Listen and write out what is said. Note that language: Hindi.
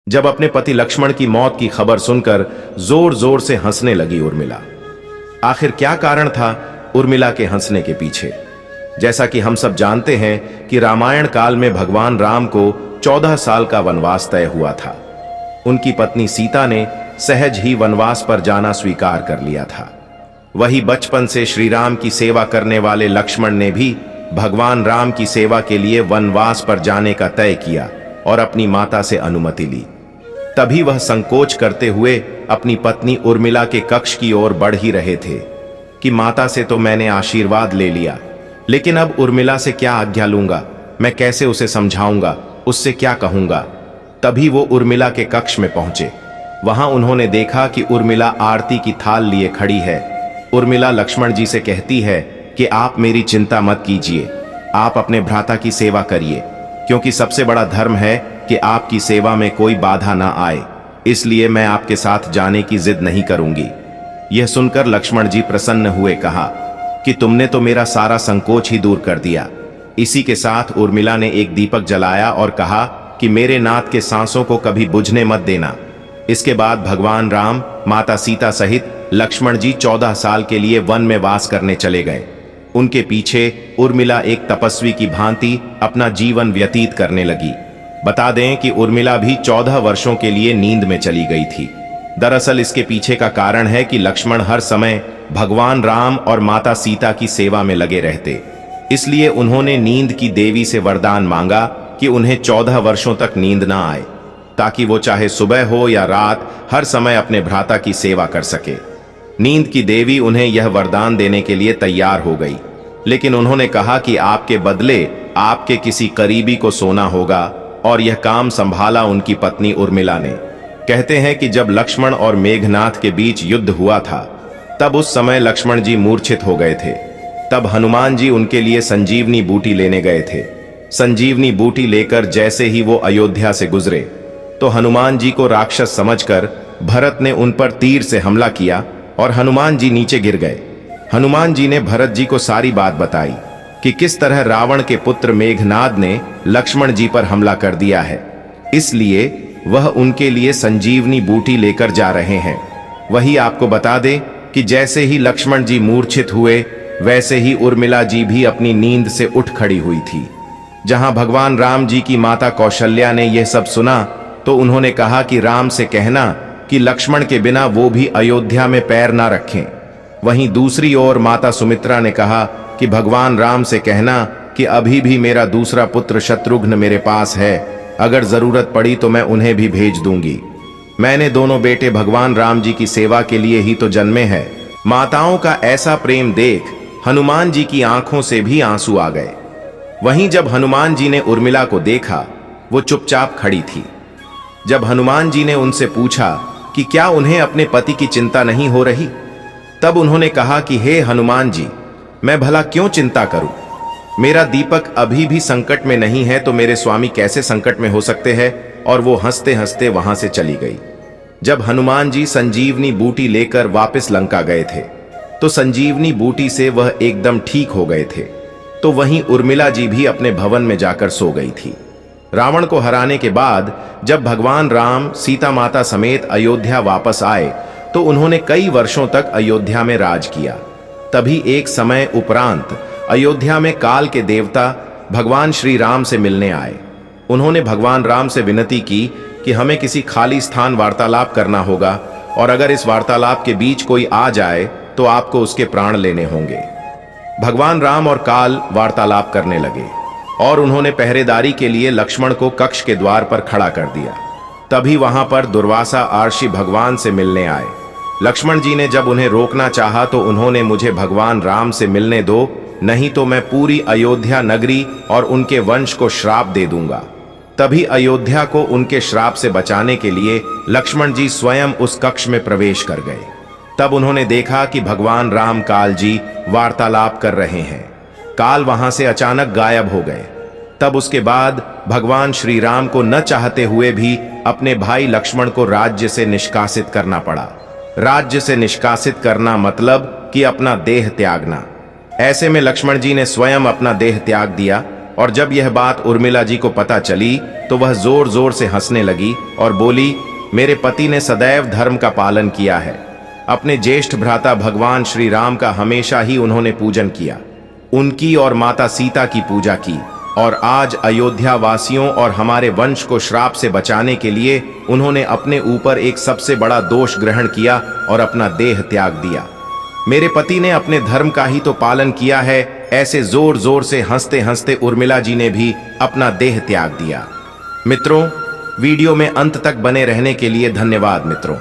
जब अपने पति लक्ष्मण की मौत की खबर सुनकर जोर जोर से हंसने लगी उर्मिला। आखिर क्या कारण था उर्मिला के हंसने के पीछे? जैसा कि हम सब जानते हैं कि रामायण काल में भगवान राम को 14 साल का वनवास तय हुआ था। उनकी पत्नी सीता ने सहज ही वनवास पर जाना स्वीकार कर लिया था। वही बचपन से श्री राम की सेवा करने वाले लक्ष्मण ने भी भगवान राम की सेवा के लिए वनवास पर जाने का तय किया और अपनी माता से अनुमति ली। तभी वह संकोच करते हुए अपनी पत्नी उर्मिला के कक्ष की ओर बढ़ ही रहे थे कि माता से तो मैंने आशीर्वाद ले लिया, लेकिन अब उर्मिला से क्या आज्ञा लूंगा? मैं कैसे उसे समझाऊंगा? उससे क्या कहूंगा? तभी वो उर्मिला के कक्ष में पहुंचे। वहां उन्होंने देखा कि उर्मिला आरती की थाल लिए खड़ी है। उर्मिला लक्ष्मण जी से कहती है कि आप मेरी चिंता मत कीजिए, आप अपने भ्राता की सेवा करिए, क्योंकि सबसे बड़ा धर्म है कि आपकी सेवा में कोई बाधा ना आए, इसलिए मैं आपके साथ जाने की जिद नहीं करूंगी। यह सुनकर लक्ष्मण जी प्रसन्न हुए, कहा कि तुमने तो मेरा सारा संकोच ही दूर कर दिया। इसी के साथ उर्मिला ने एक दीपक जलाया और कहा कि मेरे नाथ के सांसों को कभी बुझने मत देना। इसके बाद भगवान राम, माता सीता सहित लक्ष्मण जी 14 साल के लिए वन में वास करने चले गए। उनके पीछे उर्मिला एक तपस्वी की भांति अपना जीवन व्यतीत करने लगी। बता दें कि उर्मिला भी 14 वर्षों के लिए नींद में चली गई थी। दरअसल इसके पीछे का कारण है कि लक्ष्मण हर समय भगवान राम और माता सीता की सेवा में लगे रहते, इसलिए उन्होंने नींद की देवी से वरदान मांगा कि उन्हें 14 वर्षों तक नींद ना आए, ताकि वो चाहे सुबह हो या रात हर समय अपने भ्राता की सेवा कर सके। नींद की देवी उन्हें यह वरदान देने के लिए तैयार हो गई, लेकिन उन्होंने कहा कि आपके बदले आपके किसी करीबी को सोना होगा, और यह काम संभाला उनकी पत्नी उर्मिला ने। कहते हैं कि जब लक्ष्मण और मेघनाथ के बीच युद्ध हुआ था, तब उस समय लक्ष्मण जी मूर्छित हो गए थे। तब हनुमान जी उनके लिए संजीवनी बूटी लेने गए थे। संजीवनी बूटी लेकर जैसे ही वो अयोध्या से गुजरे, तो हनुमान जी को राक्षस समझकर भरत ने उन पर तीर से हमला किया और हनुमान जी नीचे गिर गए। हनुमान जी ने भरत जी को सारी बात बताई कि किस तरह रावण के पुत्र मेघनाद ने लक्ष्मण जी पर हमला कर दिया है, इसलिए वह उनके लिए संजीवनी बूटी लेकर जा रहे हैं। वही आपको बता दे कि जैसे ही लक्ष्मण जी मूर्छित हुए, वैसे ही उर्मिला जी भी अपनी नींद से उठ खड़ी हुई थी। जहां भगवान राम जी की माता कौशल्या ने यह सब सुना, तो उन्होंने कहा कि राम से कहना कि लक्ष्मण के बिना वो भी अयोध्या में पैर ना रखें। वहीं दूसरी ओर माता सुमित्रा ने कहा कि भगवान राम से कहना कि अभी भी मेरा दूसरा पुत्र शत्रुघ्न मेरे पास है, अगर जरूरत पड़ी तो मैं उन्हें भी भेज दूंगी। मैंने दोनों बेटे भगवान राम जी की सेवा के लिए ही तो जन्मे हैं। माताओं का ऐसा प्रेम देख हनुमान जी की आंखों से भी आंसू आ गए। वहीं जब हनुमान जी ने उर्मिला को देखा, वो चुपचाप खड़ी थी। जब हनुमान जी ने उनसे पूछा कि क्या उन्हें अपने पति की चिंता नहीं हो रही, तब उन्होंने कहा कि हे हनुमान जी, मैं भला क्यों चिंता करूं? मेरा दीपक अभी भी संकट में नहीं है, तो मेरे स्वामी कैसे संकट में हो सकते हैं? और वो हंसते हंसते वहां से चली गई। जब हनुमान जी संजीवनी बूटी लेकर वापस लंका गए थे, तो संजीवनी बूटी से वह एकदम ठीक हो गए थे। तो वहीं उर्मिला जी भी अपने भवन में जाकर सो गई थी। रावण को हराने के बाद जब भगवान राम सीता माता समेत अयोध्या वापस आए, तो उन्होंने कई वर्षों तक अयोध्या में राज किया। तभी एक समय उपरांत अयोध्या में काल के देवता भगवान श्री राम से मिलने आए। उन्होंने भगवान राम से विनती की कि हमें किसी खाली स्थान वार्तालाप करना होगा, और अगर इस वार्तालाप के बीच कोई आ जाए तो आपको उसके प्राण लेने होंगे। भगवान राम और काल वार्तालाप करने लगे, और उन्होंने पहरेदारी के लिए लक्ष्मण को कक्ष के द्वार पर खड़ा कर दिया। तभी वहां पर दुर्वासा आर्षि भगवान से मिलने आए। लक्ष्मण जी ने जब उन्हें रोकना चाहा, तो उन्होंने मुझे भगवान राम से मिलने दो, नहीं तो मैं पूरी अयोध्या नगरी और उनके वंश को श्राप दे दूंगा। तभी अयोध्या को उनके श्राप से बचाने के लिए लक्ष्मण जी स्वयं उस कक्ष में प्रवेश कर गए। तब उन्होंने देखा कि भगवान राम काल जी वार्तालाप कर रहे हैं। काल वहां से अचानक गायब हो गए। तब उसके बाद भगवान श्री राम को न चाहते हुए भी अपने भाई लक्ष्मण को राज्य से निष्कासित करना पड़ा। राज्य से निष्कासित करना मतलब कि अपना देह त्यागना। ऐसे में लक्ष्मण जी ने स्वयं अपना देह त्याग दिया और जब यह बात उर्मिला जी को पता चली तो वह जोर जोर से हंसने लगी और बोली, मेरे पति ने सदैव धर्म का पालन किया है। अपने ज्येष्ठ भ्राता भगवान श्री राम का हमेशा ही उन्होंने पूजन किया, उनकी और माता सीता की पूजा की, और आज अयोध्या वासियों और हमारे वंश को श्राप से बचाने के लिए उन्होंने अपने ऊपर एक सबसे बड़ा दोष ग्रहण किया और अपना देह त्याग दिया। मेरे पति ने अपने धर्म का ही तो पालन किया है। ऐसे जोर जोर से हंसते हंसते उर्मिला जी ने भी अपना देह त्याग दिया। मित्रों, वीडियो में अंत तक बने रहने के लिए धन्यवाद मित्रों।